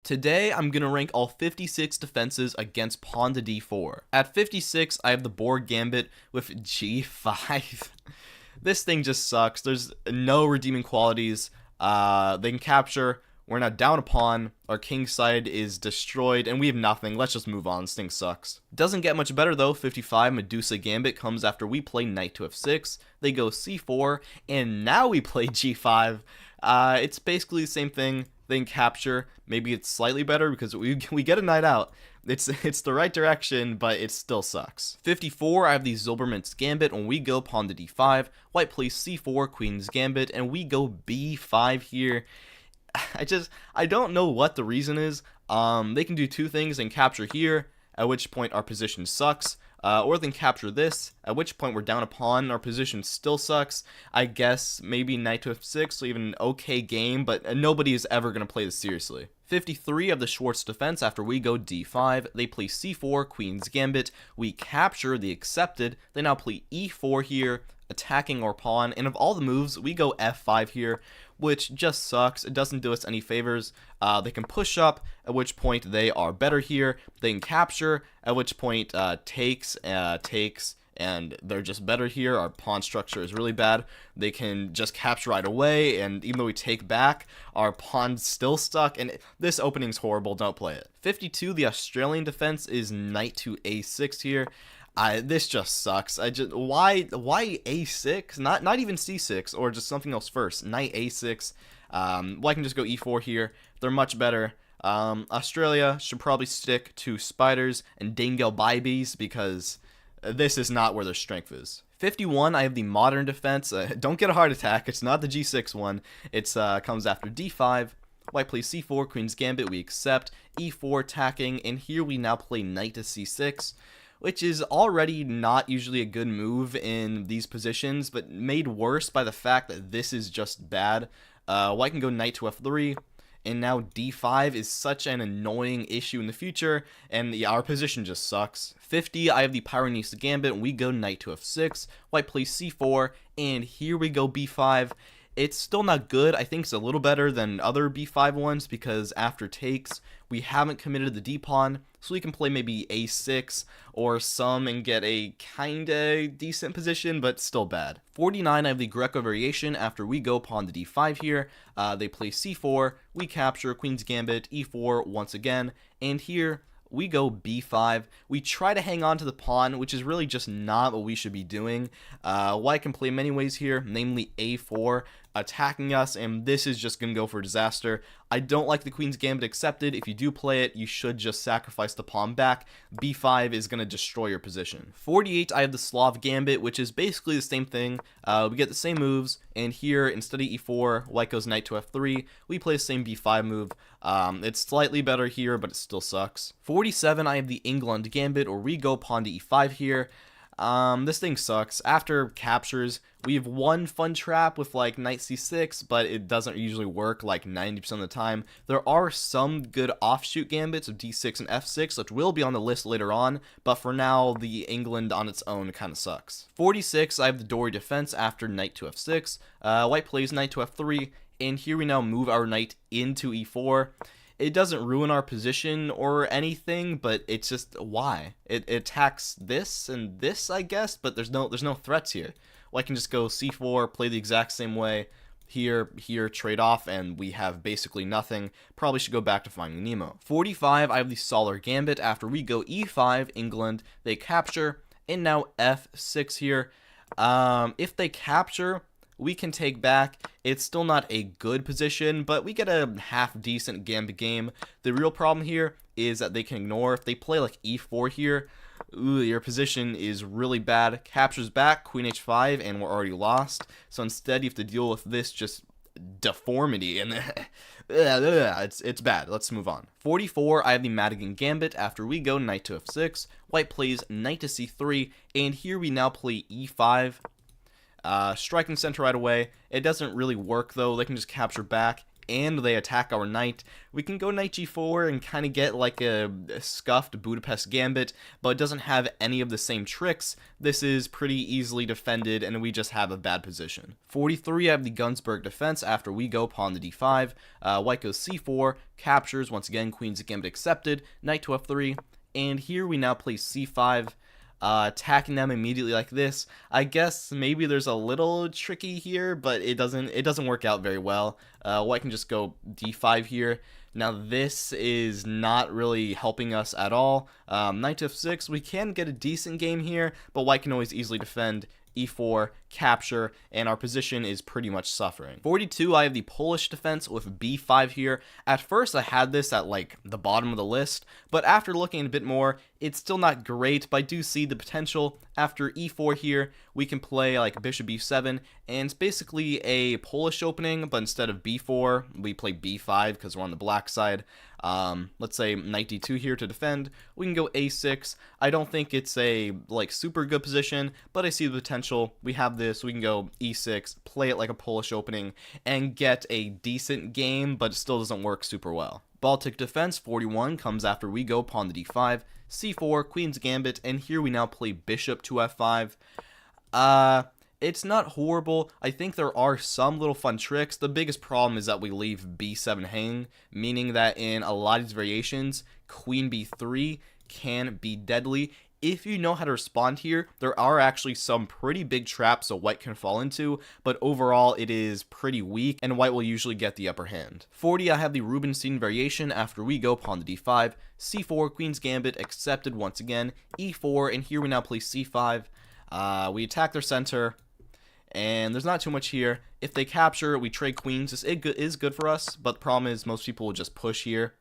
Today, I'm going to rank all 56 defenses against pawn to d4. At 56, I have the board gambit with g5. This thing just sucks. There's no redeeming qualities. They can capture. We're now down a pawn. Our king side is destroyed, and we have nothing. Let's just move on. This thing sucks. Doesn't get much better, though. 55, Medusa Gambit comes after we play knight to f6. They go c4, and now we play g5. It's basically the same thing. They can capture. Maybe it's slightly better because we get a knight out. It's the right direction, but it still sucks. 54, I have the Zilberman's Gambit. When we go pawn to d5, white plays c4, Queen's Gambit, and we go b5 here. I don't know what the reason is. They can do two things and capture here, at which point our position sucks. Or they can capture this, at which point we're down a pawn, our position still sucks. I guess maybe knight to f6, so even an okay game, but nobody is ever going to play this seriously. 53 of the Schwartz defense after we go d5, they play c4, Queen's Gambit, we capture the accepted, they now play e4 here, attacking our pawn, and of all the moves, we go f5 here, which just sucks. It doesn't do us any favors. They can push up, at which point they are better here. They can capture, at which point takes, and they're just better here. Our pawn structure is really bad. They can just capture right away, and even though we take back, our pawn's still stuck, and this opening's horrible. Don't play it. 52, the Australian defense is knight to a6 here. This just sucks. Why a6? Not even c6 or just something else first. Knight a6. Well, I can just go e4 here. They're much better. Australia should probably stick to spiders and dingo babies because this is not where their strength is. 51, I have the modern defense. Don't get a heart attack. It's not the g6 one. It's comes after d5. White plays c4, Queen's Gambit. We accept. e4 attacking, and here we now play knight to c6. Which is already not usually a good move in these positions, but made worse by the fact that this is just bad. White can go knight to f3, and now d5 is such an annoying issue in the future, and our position just sucks. 50, I have the Pyrenees Gambit, and we go knight to f6, white plays c4, and here we go b5. It's still not good. I think it's a little better than other b5 ones because after takes, we haven't committed the d-pawn, so we can play maybe a6 or some and get a kinda decent position, but still bad. 49, I have the Greco variation. After we go pawn to d5 here, they play c4, we capture, Queen's Gambit, e4 once again, and here we go b5. We try to hang on to the pawn, which is really just not what we should be doing. White can play many ways here, namely a4, attacking us, and this is just going to go for disaster. I don't like the Queen's Gambit accepted. If you do play it, you should just sacrifice the pawn back. b5 is going to destroy your position. 48, I have the Slav Gambit, which is basically the same thing. We get the same moves, and here, instead of e4, white goes knight to f3. We play the same b5 move. It's slightly better here, but it still sucks. 47, I have the England Gambit, or we go pawn to e5 here. This thing sucks. After captures, we have one fun trap with like knight c6, but it doesn't usually work like 90% of the time. There are some good offshoot gambits of d6 and f6, which will be on the list later on, but for now, the England on its own kind of sucks. 46, I have the Dory defense after knight to f6. White plays knight to f3, and here we now move our knight into e4. It doesn't ruin our position or anything, but it's just why it attacks this and this, I guess, but there's no threats here. Well, I can just go c4, play the exact same way here, trade off, and we have basically nothing. Probably should go back to Finding Nemo. 45, I have the Solar Gambit. After we go e5, England, they capture, and now f6 here. If they capture, we can take back. It's still not a good position, but we get a half-decent gambit game. The real problem here is that they can ignore. If they play like e4 here, your position is really bad. Captures back, queen h5, and we're already lost. So instead, you have to deal with this just deformity, and it's bad. Let's move on. 44, I have the Madigan Gambit. After we go knight to f6, white plays knight to c3, and here we now play e5. Striking center right away. It doesn't really work though. They can just capture back, and they attack our knight, we can go knight g4 and kind of get like a scuffed Budapest gambit, but it doesn't have any of the same tricks. This is pretty easily defended, and we just have a bad position. 43, I have the Gunzburg defense after we go pawn to d5. White goes c4, captures, once again, queen's gambit accepted, knight to f3, and here we now play c5. Attacking them immediately like this. I guess maybe there's a little tricky here, but it doesn't work out very well. White can just go d5 here. Now this is not really helping us at all. Knight to f6, we can get a decent game here, but white can always easily defend. e4, capture, and our position is pretty much suffering. 42, I have the Polish defense with b5 here. At first, I had this at like the bottom of the list, but after looking a bit more, it's still not great, but I do see the potential. After e4 here, we can play like bishop b7, and it's basically a Polish opening, but instead of b4, we play b5 because we're on the black side. Let's say knight d2 here to defend. We can go a6. I don't think it's a like super good position, but I see the potential. We have this. We can go e6, play it like a Polish opening, and get a decent game, but it still doesn't work super well. Baltic defense 41 comes after we go pawn to d5, c4, queen's gambit, and here we now play bishop to f5. It's not horrible. I think there are some little fun tricks. The biggest problem is that we leave b7 hanging, meaning that in a lot of these variations, queen b3 can be deadly. If you know how to respond here, there are actually some pretty big traps that white can fall into, but overall it is pretty weak, and white will usually get the upper hand. 40, I have the Rubinstein variation after we go pawn to d5, c4, queen's gambit, accepted once again, e4, and here we now play c5. We attack their center, and there's not too much here. If they capture, we trade queens. This is good for us, but the problem is most people will just push here.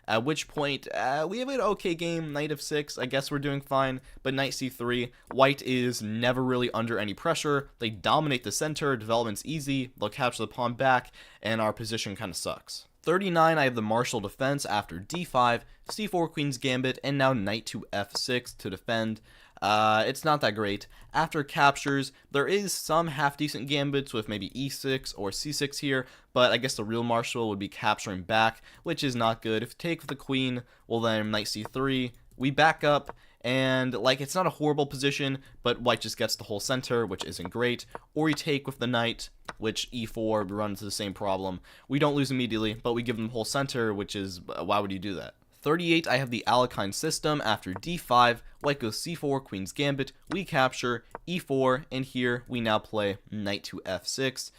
At which point, we have an okay game, knight f6, I guess we're doing fine, but knight c3, white is never really under any pressure, they dominate the center, development's easy, they'll capture the pawn back, and our position kind of sucks. 39, I have the Marshall defense after d5, c4, queen's gambit, and now knight to f6 to defend. It's not that great. After captures, there is some half-decent gambits with maybe e6 or c6 here, but I guess the real Marshall would be capturing back, which is not good. If you take with the queen, well then knight c3, we back up, and like it's not a horrible position, but white just gets the whole center, which isn't great. Or you take with the knight, which e4, we run into the same problem. We don't lose immediately, but we give them the whole center, which is, why would you do that? 38, I have the Alekhine system after d5, white goes c4, queen's gambit, we capture, e4, and here we now play knight to f6.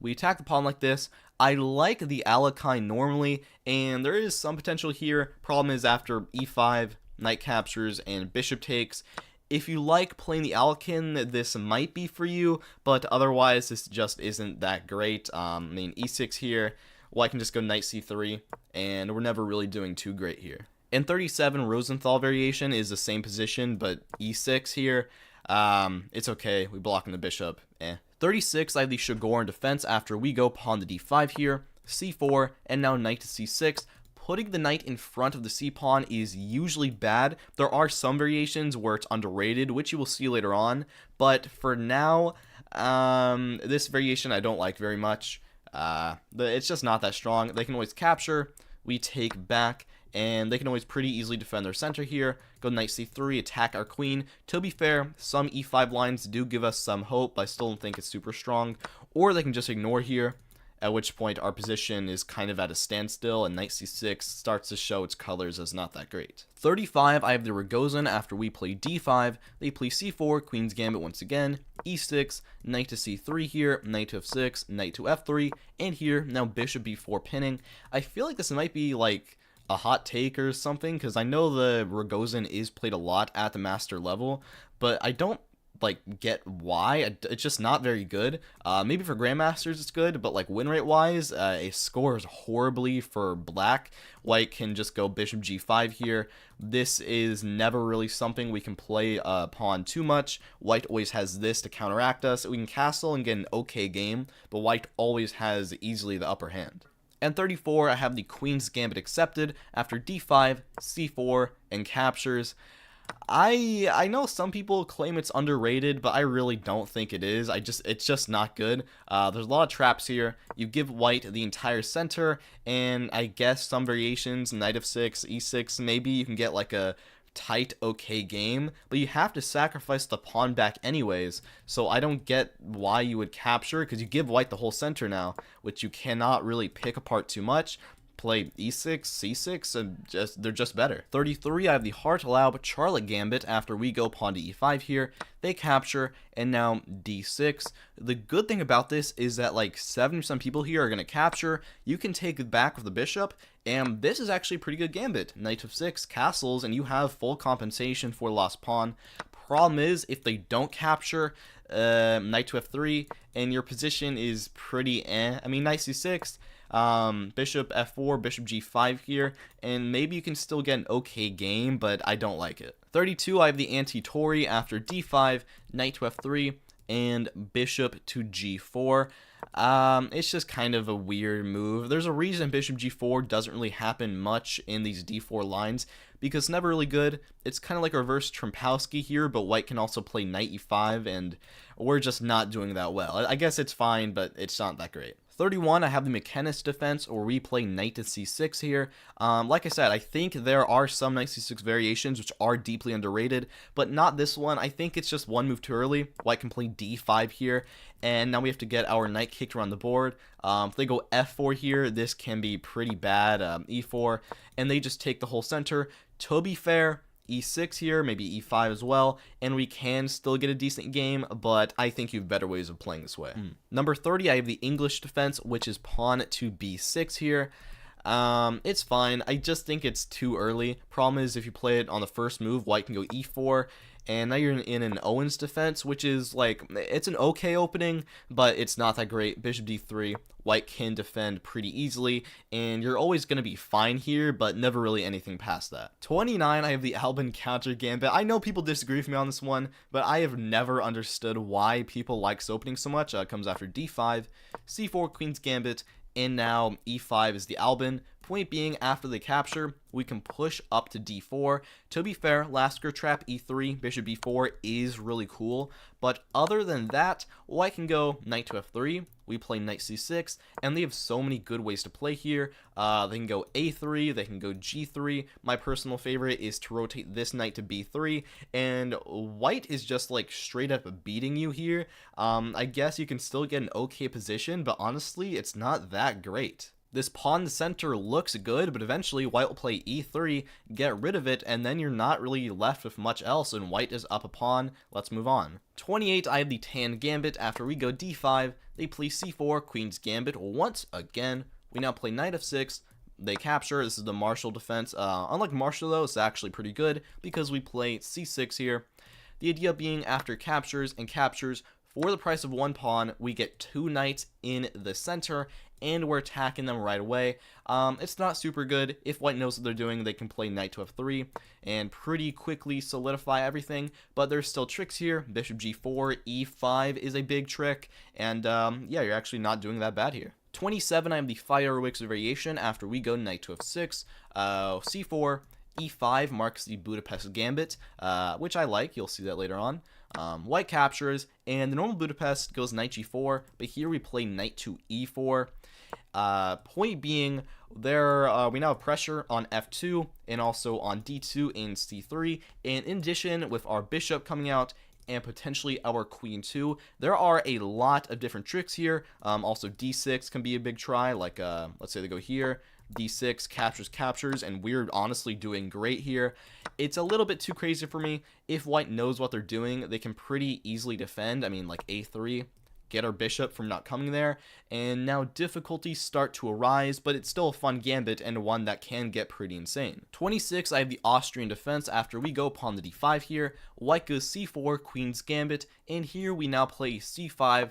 We attack the pawn like this. I like the Alekhine normally, and there is some potential here. Problem is after e5, knight captures, and bishop takes. If you like playing the Alekhine, this might be for you, but otherwise this just isn't that great. I mean, e6 here. Well, I can just go knight c3, and we're never really doing too great here. In 37, Rosenthal variation is the same position, but e6 here. It's okay. We blocking the bishop. 36, I have the Shogorn defense after we go pawn to d5 here, c4, and now knight to c6. Putting the knight in front of the c-pawn is usually bad. There are some variations where it's underrated, which you will see later on, but for now, this variation I don't like very much. It's just not that strong. They can always capture, we take back, and they can always pretty easily defend their center here. Go knight c3, attack our queen. To be fair, some e5 lines do give us some hope, but I still don't think it's super strong. Or they can just ignore here, at which point our position is kind of at a standstill, and knight c6 starts to show its colors as not that great. 35, I have the Rogozin after we play d5. They play c4, queen's gambit once again, e6, knight to c3 here, knight to f6, knight to f3, and here, now bishop b4 pinning. I feel like this might be like a hot take or something, because I know the Rogozin is played a lot at the master level, but I don't like get why. It's just not very good. Maybe for grandmasters it's good, but like win rate wise, it scores horribly for black. White can just go bishop g5 here. This is never really something we can play pawn too much. White always has this to counteract us. We can castle and get an okay game, but white always has easily the upper hand. And 34, I have the queen's gambit accepted after d5, c4, and captures. I know some people claim it's underrated, but I really don't think it is. It's just not good. There's a lot of traps here. You give white the entire center, and I guess some variations, knight of 6, e6, maybe you can get like a tight okay game, but you have to sacrifice the pawn back anyways, so I don't get why you would capture, because you give white the whole center now, which you cannot really pick apart too much. Play e6, c6, and they're just better. 33, I have the Hartlaub Charlotte Gambit after we go pawn to e5 here. They capture, and now d6. The good thing about this is that like 70% people here are going to capture. You can take it back with the bishop, and this is actually a pretty good gambit. Knight of 6, castles, and you have full compensation for lost pawn. Problem is, if they don't capture, knight to f3, and your position is pretty I mean, knight c6, bishop f4, bishop g5 here, and maybe you can still get an okay game, but I don't like it. 32, I have the anti-Tory after d5, knight to f3, and bishop to g4. It's just kind of a weird move. There's a reason bishop g4 doesn't really happen much in these d4 lines, because it's never really good. It's kind of like a reverse Trompowsky here, but white can also play knight e5, and we're just not doing that well. I guess it's fine, but it's not that great. 31, I have the McKennis defense, or we play knight to c6 here. Like I said, I think there are some knight c6 variations which are deeply underrated, but not this one. I think it's just one move too early. White can play d5 here, and now we have to get our knight kicked around the board. If they go f4 here, this can be pretty bad. E4, and they just take the whole center. To be fair, e6 here, maybe e5 as well, and we can still get a decent game, but I think you have better ways of playing this way. Number 30, I have the English defense, which is pawn to b6 here. It's fine. I just think it's too early. Problem is, if you play it on the first move, white can go e4, and now you're in an Owens defense, which is like, it's an okay opening, but it's not that great. Bishop d3, white can defend pretty easily, and you're always going to be fine here, but never really anything past that. 29, I have the Albin counter gambit. I know people disagree with me on this one, but I have never understood why people like this opening so much. It comes after d5, c4, queen's gambit, and now e5 is the Albin. Point being, after the capture, we can push up to d4. To be fair, Lasker trap e3, bishop b4 is really cool, but other than that, white can go knight to f3, we play knight c6, and they have so many good ways to play here. They can go a3, they can go g3. My personal favorite is to rotate this knight to b3, and white is just like straight up beating you here. I guess you can still get an okay position, but honestly, it's not that great. This pawn center looks good, but eventually white will play e3, get rid of it, and then you're not really left with much else, and white is up a pawn. Let's move on. 28, I have the Tan Gambit. After we go d5, they play c4, Queen's Gambit once again. We now play knight f6. They capture. This is the Marshall defense. Unlike Marshall, though, it's actually pretty good because we play c6 here. The idea being, after captures and captures, for the price of one pawn, we get two knights in the center, and we're attacking them right away. It's not super good. If white knows what they're doing, they can play knight to f3 and pretty quickly solidify everything, but there's still tricks here. Bishop g4, e5 is a big trick, and yeah, you're actually not doing that bad here. 27, I have the Fireworks variation. After we go knight to f6, c4, e5 marks the Budapest Gambit, which I like. You'll see that later on. White captures, and the normal Budapest goes knight g4, but here we play knight to e4. Point being, we now have pressure on f2 and also on d2 and c3, and in addition, with our bishop coming out and potentially our queen too, there are a lot of different tricks here. Also d6 can be a big try, like let's say they go here, d6 captures, and we're honestly doing great here. It's a little bit too crazy for me. If white knows what they're doing, they can pretty easily defend. I mean, like a3, get our bishop from not coming there, and now difficulties start to arise, but it's still a fun gambit and one that can get pretty insane. 26, I have the Austrian defense. After we go pawn to d5 here, white goes c4, Queen's Gambit, and here we now play c5,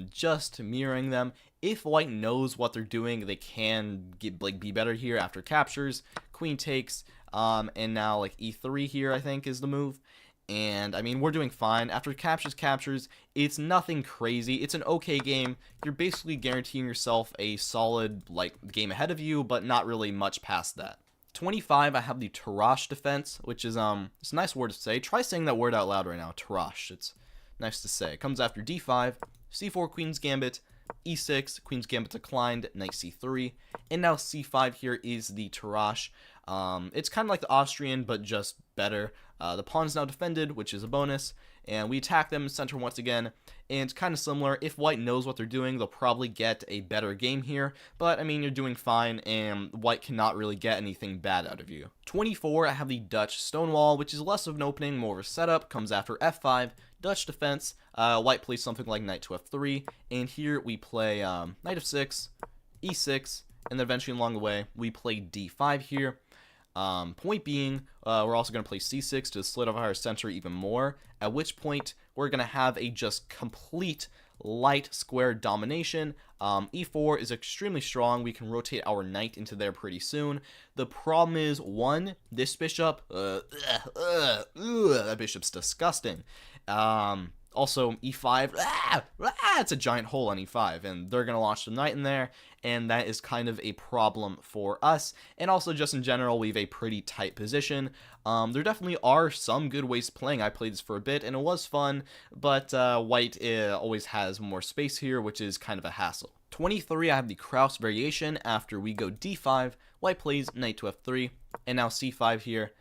just mirroring them. If white knows what they're doing, they can be better here after captures. Queen takes, and now like e3 here I think is the move. And I mean, we're doing fine. After captures, it's nothing crazy. It's an okay game. You're basically guaranteeing yourself a solid like game ahead of you, but not really much past that. 25, I have the Tarrasch defense, which is it's a nice word to say. Try saying that word out loud right now. Tarrasch. It's nice to say. It comes after d5, c4 Queen's Gambit, e6 Queen's Gambit declined, knight c3, and now c5 here is the Tarrasch. It's kind of like the Austrian, but just better. The pawn is now defended, which is a bonus, and we attack them in center once again, and it's kind of similar. If white knows what they're doing, they'll probably get a better game here, but I mean, you're doing fine, and white cannot really get anything bad out of you. 24, I have the Dutch Stonewall, which is less of an opening, more of a setup, comes after f5, Dutch defense. White plays something like knight to f3, and here we play knight f6, e6, and then eventually along the way, we play d5 here. Point being, we're also going to play c6 to solidify our center even more, at which point we're going to have a just complete light square domination. E4 is extremely strong. We can rotate our knight into there pretty soon. The problem is, one, this bishop, that bishop's disgusting. Also, e5, it's a giant hole on e5, and they're going to launch the knight in there, and that is kind of a problem for us. And also, just in general, we have a pretty tight position. There definitely are some good ways playing. I played this for a bit, and it was fun, but white always has more space here, which is kind of a hassle. 23, I have the Kraus variation. After we go d5, white plays knight to f3, and now c5 here.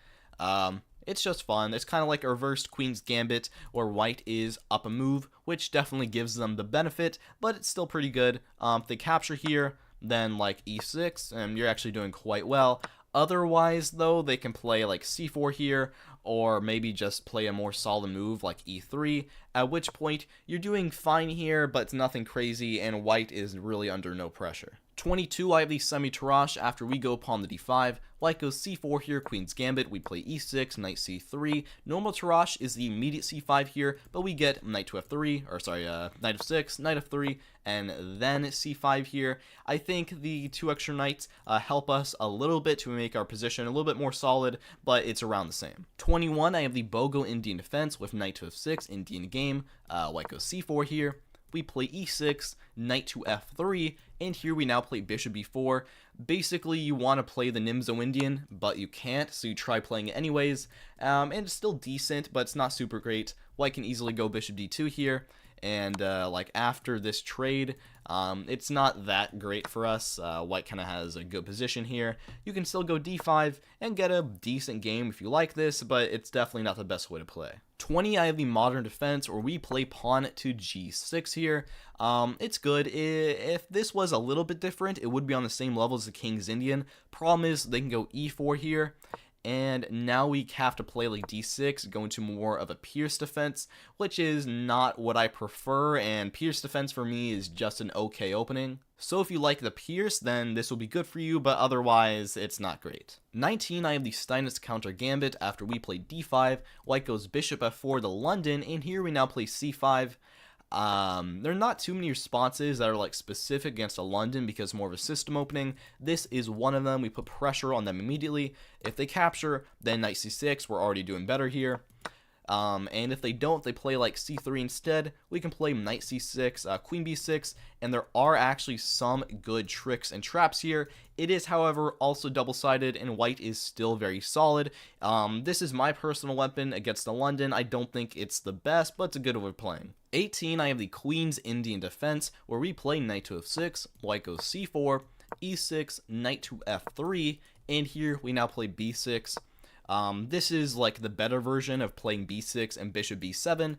It's just fun. It's kind of like a reversed Queen's Gambit, where white is up a move, which definitely gives them the benefit, but it's still pretty good. If they capture here, then like e6, and you're actually doing quite well. Otherwise, though, they can play like c4 here, or maybe just play a more solid move like e3, at which point you're doing fine here, but it's nothing crazy, and white is really under no pressure. 22, I have the semi-Tarrasch. After we go pawn the d5, white goes c4 here, Queen's Gambit, we play e6, knight c3. Normal Tarrasch is the immediate c5 here, but we get knight to f3, or sorry, knight f6, knight f3, and then c5 here. I think the two extra knights help us a little bit to make our position a little bit more solid, but it's around the same. 21, I have the Bogo Indian defense with knight to f6, Indian game. White goes c4 here. We play e6, knight to f3, and here we now play bishop b4. Basically, you want to play the Nimzo Indian, but you can't, so you try playing it anyways. And it's still decent, but it's not super great. White can easily go bishop d2 here, and like after this trade, it's not that great for us. White kind of has a good position here. You can still go d5 and get a decent game if you like this, but it's definitely not the best way to play. 20, I have the modern defense, where we play pawn to g6 here. It's good. If this was a little bit different, it would be on the same level as the King's Indian. Problem is, they can go e4 here, and now we have to play like d6, go into more of a Pierce defense, which is not what I prefer, and Pierce defense for me is just an okay opening. So if you like the Pierce, then this will be good for you, but otherwise, it's not great. 19, I have the Steinitz counter gambit. After we play d5, white goes bishop f4 to London, and here we now play c5. There are not too many responses that are like specific against a London because more of a system opening. This is one of them. We put pressure on them immediately. If they capture, then knight c6. We're already doing better here. And if they don't, they play like c3 instead. We can play knight c6, queen b6, and there are actually some good tricks and traps here. It is, however, also double-sided, and white is still very solid. This is my personal weapon against the London. I don't think it's the best, but it's a good way of playing. 18, I have the Queen's Indian defense, where we play knight to f6, white goes c4, e6, knight to f3, and here we now play b6. This is like the better version of playing b6 and bishop b7.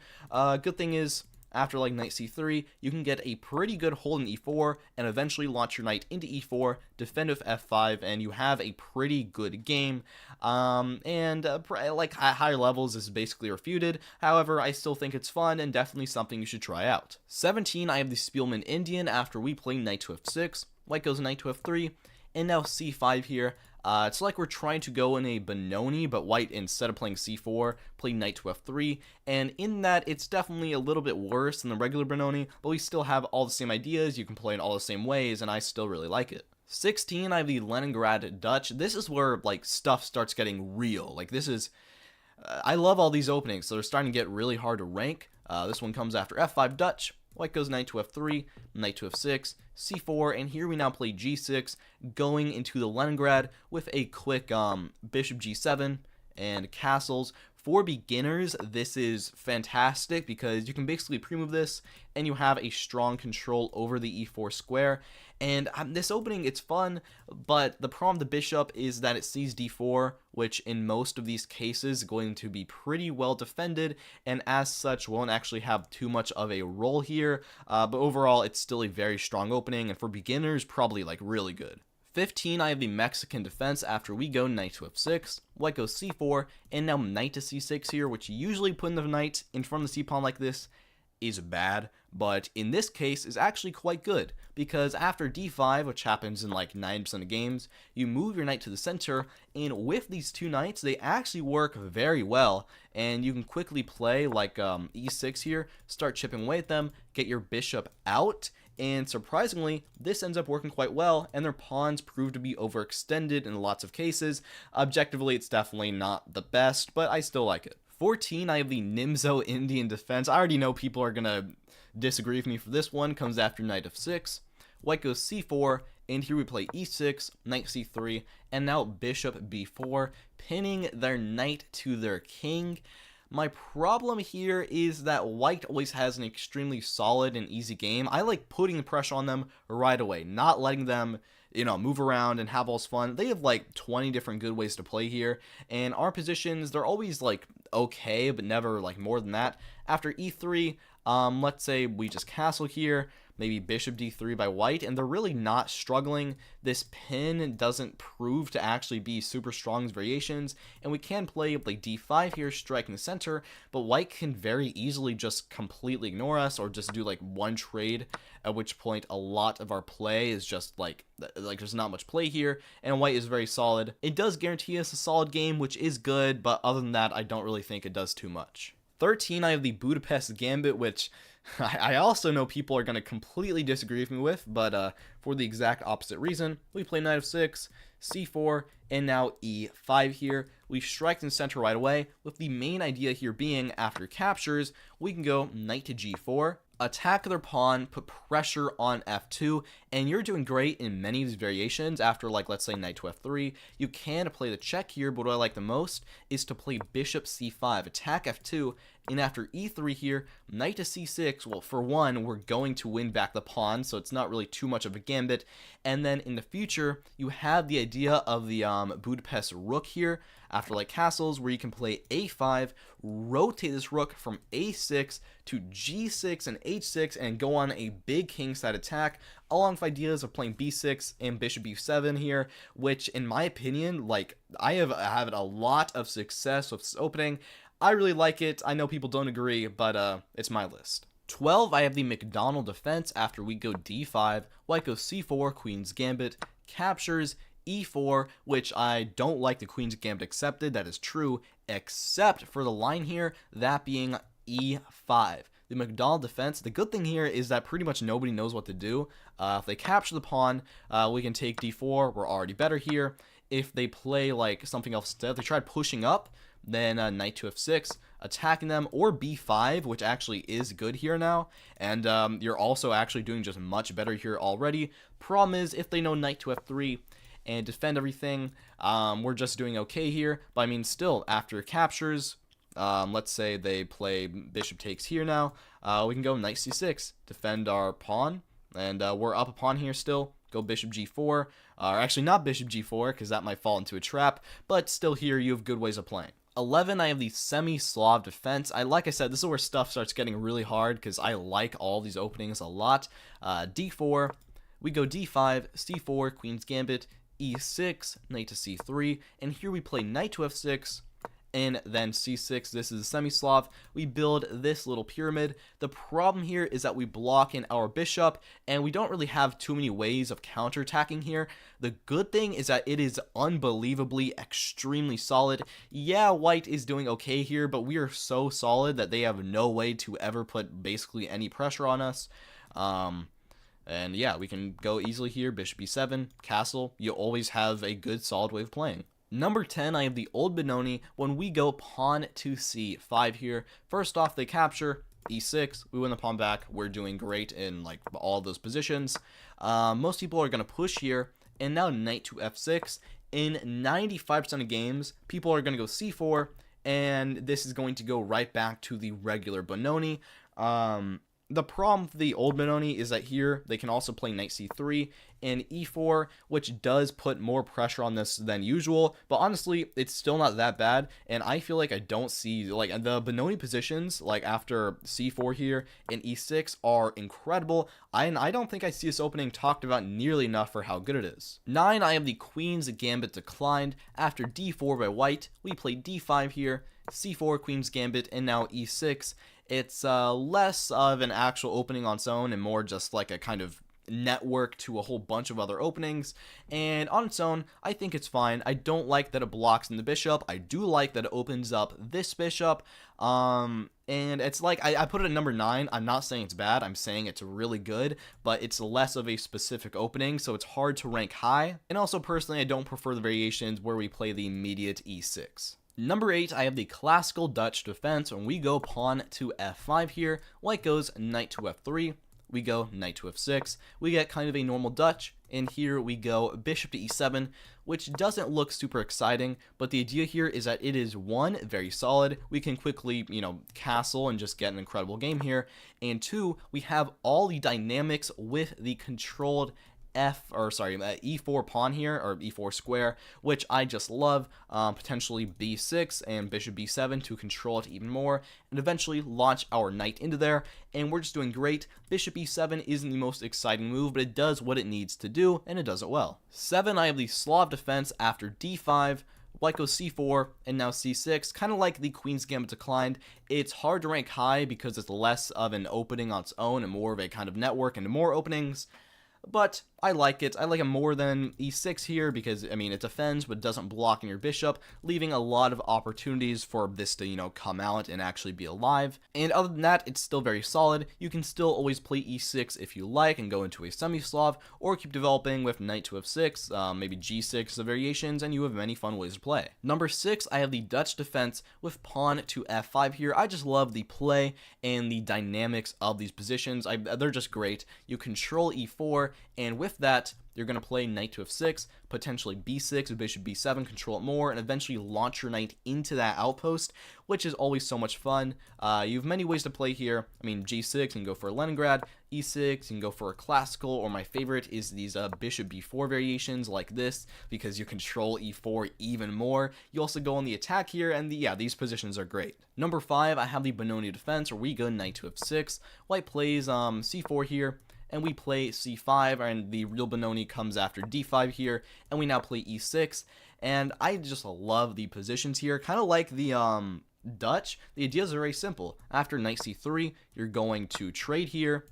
Good thing is, after like knight c3, you can get a pretty good hold in e4, and eventually launch your knight into e4, defend with f5, and you have a pretty good game. Like at higher levels, this is basically refuted. However, I still think it's fun and definitely something you should try out. 17, I have the Spielman Indian. After we play knight to f6, white goes knight to f3, and now c5 here. It's like we're trying to go in a Benoni, but white, instead of playing c4, play knight to f3, and in that, it's definitely a little bit worse than the regular Benoni, but we still have all the same ideas, you can play in all the same ways, and I still really like it. 16, I have the Leningrad Dutch. This is where, like, stuff starts getting real. Like, this is... I love all these openings, so they're starting to get really hard to rank. This one comes after f5 Dutch, White goes knight to f3, knight to f6, c4, and here we now play g6, going into the Leningrad with a quick bishop g7 and castles. For beginners, this is fantastic because you can basically pre-move this and you have a strong control over the e4 square. And this opening, it's fun, but the problem with the bishop is that it sees d4, which in most of these cases is going to be pretty well defended, and as such won't actually have too much of a role here. But overall, it's still a very strong opening, and for beginners, probably like really good. 15, I have the Mexican defense after we go knight to f6, white goes c4, and now knight to c6 here, which usually putting the knight in front of the c-pawn like this is bad, but in this case is actually quite good, because after d5, which happens in like 9% of games, you move your knight to the center, and with these two knights, they actually work very well, and you can quickly play like e6 here, start chipping away at them, get your bishop out, and surprisingly, this ends up working quite well, and their pawns prove to be overextended in lots of cases. Objectively, it's definitely not the best, but I still like it. 14, I have the Nimzo Indian defense. I already know people are going to disagree with me for this one. Comes after knight f6, white goes c4, and here we play e6, knight c3, and now bishop b4, pinning their knight to their king. My problem here is that white always has an extremely solid and easy game. I like putting the pressure on them right away, not letting them, move around and have all this fun. They have like 20 different good ways to play here, and our positions, they're always like okay, but never like more than that. After e3, let's say we just castle here, maybe bishop d3 by white, and they're really not struggling. This pin doesn't prove to actually be super strong as variations, and we can play like d5 here, striking the center, but white can very easily just completely ignore us or just do like one trade, at which point a lot of our play is just like there's not much play here, and white is very solid. It does guarantee us a solid game, which is good, but other than that, I don't really think it does too much. 13, I have the Budapest Gambit, which I also know people are going to completely disagree with me with, but for the exact opposite reason. We play knight f6, c4, and now e5 here. We strike in the center right away, with the main idea here being, after captures, we can go knight to g4, attack their pawn, put pressure on f2, and you're doing great in many of these variations. After, like, let's say knight to f3, you can play the check here, but what I like the most is to play bishop c5, attack f2, and after e3 here, knight to c6, well, for one, we're going to win back the pawn, so it's not really too much of a gambit, and then in the future, you have the idea of the Budapest rook here, after like castles, where you can play a5, rotate this rook from a6 to g6 and h6, and go on a big kingside attack, along with ideas of playing b6 and bishop b7 here, which in my opinion, like, I have had a lot of success with this opening. I really like it. I know people don't agree, but it's my list. 12, I have the Macdonald defense after we go d5, white goes c4, queen's gambit, captures, e4, which I don't like the queen's gambit accepted, that is true, except for the line here, that being e5. The Macdonald defense, the good thing here is that pretty much nobody knows what to do. If they capture the pawn, we can take d4, we're already better here. If they play like something else instead, if they tried pushing up, then knight to f6, attacking them, or b5, which actually is good here now, and you're also actually doing just much better here already. Problem is, if they know knight to f3 and defend everything, we're just doing okay here, but I mean still, after captures, let's say they play bishop takes here now, we can go knight c6, defend our pawn, and we're up a pawn here still, go bishop g4, or actually not bishop g4, because that might fall into a trap, but still here you have good ways of playing. 11, I have the Semi-Slav defense. Like I said, this is where stuff starts getting really hard, because I like all these openings a lot. d4, we go d5, c4, queen's gambit, e6, knight to c3, and here we play knight to f6, and then c6. This is a semi-Slav. We build this little pyramid. The problem here is that we block in our bishop, and we don't really have too many ways of counterattacking here. The good thing is that it is unbelievably extremely solid. Yeah, white is doing okay here, but we are so solid that they have no way to ever put basically any pressure on us. And yeah, we can go easily here, bishop b7, castle. You always have a good solid way of playing. Number 10, I have the Old Benoni when we go pawn to c5 here. First off, they capture, e6, we win the pawn back. We're doing great in like all those positions. Most people are going to push here, and now knight to f6. In 95% of games, people are going to go c4, and this is going to go right back to the regular Benoni. The problem with the old Benoni is that here they can also play knight c3 and e4, which does put more pressure on this than usual, but honestly, it's still not that bad, and I feel like I don't see, like, the Benoni positions, like, after c4 here and e6 are incredible. I don't think I see this opening talked about nearly enough for how good it is. 9, I have the Queen's Gambit declined. After d4 by white, we play d5 here, c4, Queen's Gambit, and now e6. It's less of an actual opening on its own and more just like a kind of network to a whole bunch of other openings, and on its own I think it's fine. I don't like that it blocks in the bishop. I do like that it opens up this bishop, and it's like I put it at number 9. I'm not saying it's bad, I'm saying it's really good, but it's less of a specific opening, so it's hard to rank high. And also personally, I don't prefer the variations where we play the immediate e6. Number 8, I have the classical Dutch defense. When we go pawn to f5 here, white goes knight to f3, we go knight to f6, we get kind of a normal Dutch, and here we go bishop to e7, which doesn't look super exciting, but the idea here is that it is, one, very solid, we can quickly, castle and just get an incredible game here, and 2, we have all the dynamics with the controlled e4 pawn here, or e4 square, which I just love. Potentially b6 and bishop b7 to control it even more, and eventually launch our knight into there, and we're just doing great. Bishop e7 isn't the most exciting move, but it does what it needs to do, and it does it well. 7, I have the Slav defense after d5, white goes c4, and now c6, kind of like the Queen's Gambit declined. It's hard to rank high because it's less of an opening on its own and more of a kind of network into more openings, but I like it. I like it more than e6 here because, it defends but doesn't block in your bishop, leaving a lot of opportunities for this to, come out and actually be alive. And other than that, it's still very solid. You can still always play e6 if you like and go into a semi-Slav, or keep developing with knight to f6, maybe g6 the variations, and you have many fun ways to play. Number 6, I have the Dutch defense with pawn to f5 here. I just love the play and the dynamics of these positions. They're just great. You control e4, and with that, you're going to play knight to f6, potentially b6 with bishop b7, control it more, and eventually launch your knight into that outpost, which is always so much fun. You have many ways to play here. G6, you can go for a Leningrad, e6, you can go for a classical, or my favorite is these bishop b4 variations like this, because you control e4 even more. You also go on the attack here, and these positions are great. Number 5, I have the Benoni defense, where we go knight to f6, white plays c4 here, and we play c5, and the real Benoni comes after d5 here, and we now play e6, and I just love the positions here, kind of like the Dutch. The ideas are very simple. After knight c3, you're going to trade here,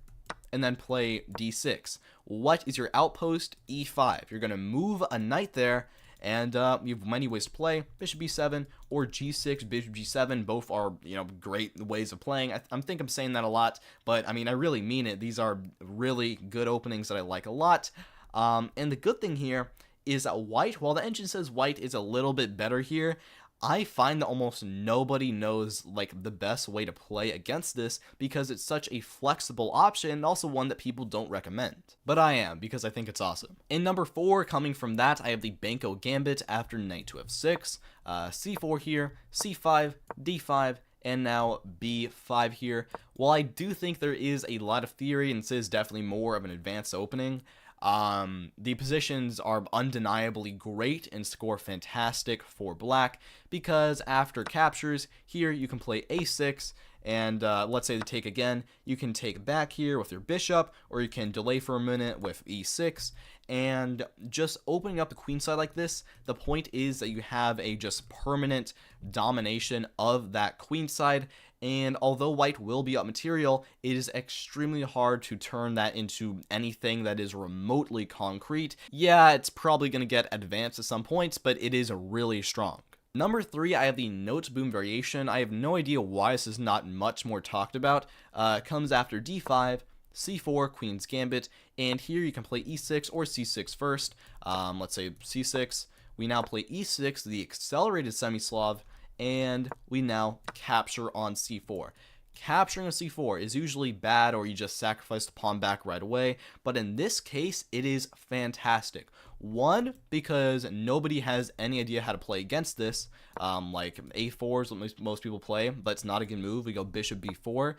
and then play d6. What is your outpost? e5. You're going to move a knight there, and you have many ways to play. Bishop b7 or g6, bishop g7, both are, great ways of playing. I think I'm saying that a lot, but I really mean it. These are really good openings that I like a lot. And the good thing here is that white, while the engine says white is a little bit better here, I find that almost nobody knows the best way to play against this because it's such a flexible option, and also one that people don't recommend. But I am, because I think it's awesome. In number 4, coming from that, I have the Benko Gambit after knight to f6, c4 here, c5, d5, and now b5 here. While I do think there is a lot of theory, and this is definitely more of an advanced opening, the positions are undeniably great and score fantastic for black, because after captures here you can play a6, and let's say they take again, you can take back here with your bishop, or you can delay for a minute with e6, and just opening up the queen side like this, the point is that you have a just permanent domination of that queen side. And although white will be up material, it is extremely hard to turn that into anything that is remotely concrete. Yeah, it's probably going to get advanced at some points, but it is really strong. Number 3, I have the Note Boom variation. I have no idea why this is not much more talked about. It comes after d5, c4, Queen's Gambit, and here you can play e6 or c6 first. Let's say c6. We now play e6, the accelerated semi-Slav, and we now capture on c4. capturing a c4 is usually bad, or you just sacrifice the pawn back right away, but in this case it is fantastic. One, because nobody has any idea how to play against this. Like a4 is what most people play, but it's not a good move. We go bishop b4,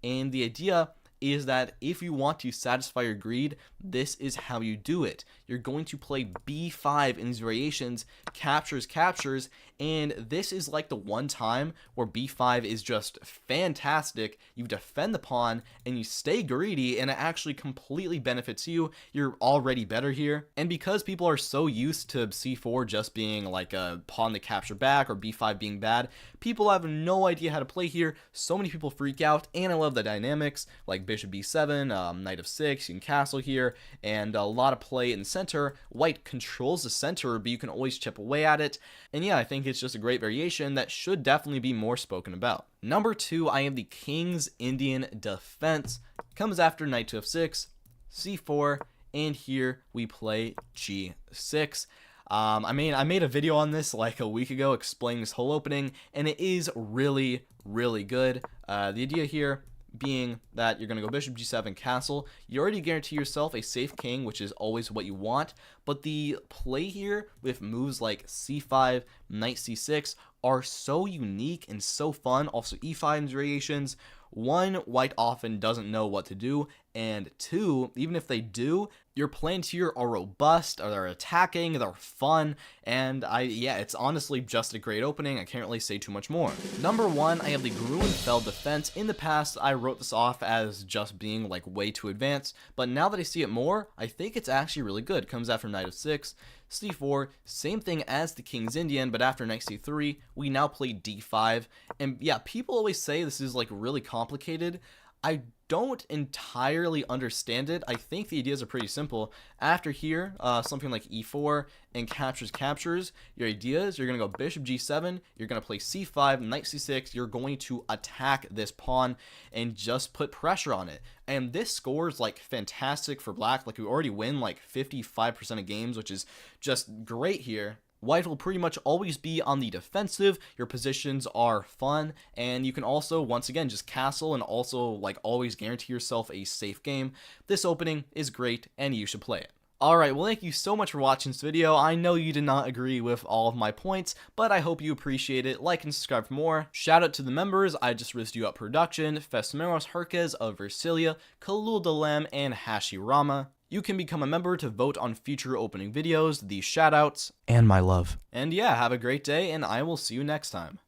and the idea is that if you want to satisfy your greed, this is how you do it. You're going to play b5 in these variations, captures, and this is like the one time where b5 is just fantastic. You defend the pawn and you stay greedy, and it actually completely benefits you. You're already better here, and because people are so used to c4 just being like a pawn to capture back or b5 being bad, people have no idea how to play here. So many people freak out, and I love the dynamics, like bishop b7, knight f6, you can castle here, and a lot of play in the center. White controls the center, but you can always chip away at it, and yeah, I think it's just a great variation that should definitely be more spoken about. Number 2, I have the King's Indian defense. Comes after knight to f6, c4, and here we play g6. I made a video on this like a week ago explaining this whole opening, and it is really, really good. The idea here being that you're going to go bishop g7 castle. You already guarantee yourself a safe king, which is always what you want, but the play here with moves like c5, knight c6 are so unique and so fun. Also e5 variations. One, white often doesn't know what to do, and two, even if they do, your plans here are robust, or they're attacking, they're fun, and it's honestly just a great opening. I can't really say too much more. Number 1, I have the Grunfeld defense. In the past, I wrote this off as just being like way too advanced, but now that I see it more, I think it's actually really good. It comes after knight of 6, c4, same thing as the King's Indian, but after knight c3, we now play d5, and yeah, people always say this is like really complicated. I don't entirely understand it. I think the ideas are pretty simple. After here, something like e4 and captures, your idea is you're going to go bishop g7, you're going to play c5, knight c6, you're going to attack this pawn and just put pressure on it. And this score is like fantastic for black. Like we already win like 55% of games, which is just great here. White will pretty much always be on the defensive, your positions are fun, and you can also, once again, just castle and also like always guarantee yourself a safe game. This opening is great, and you should play it. Alright, well thank you so much for watching this video. I know you did not agree with all of my points, but I hope you appreciate it. Like and subscribe for more. Shout out to the members: I Just Rizzed You Up Production, Fesmeros Herkes of Versilia, Kalul Dalem, and Hashirama. You can become a member to vote on future opening videos, the shoutouts, and my love. And yeah, have a great day, and I will see you next time.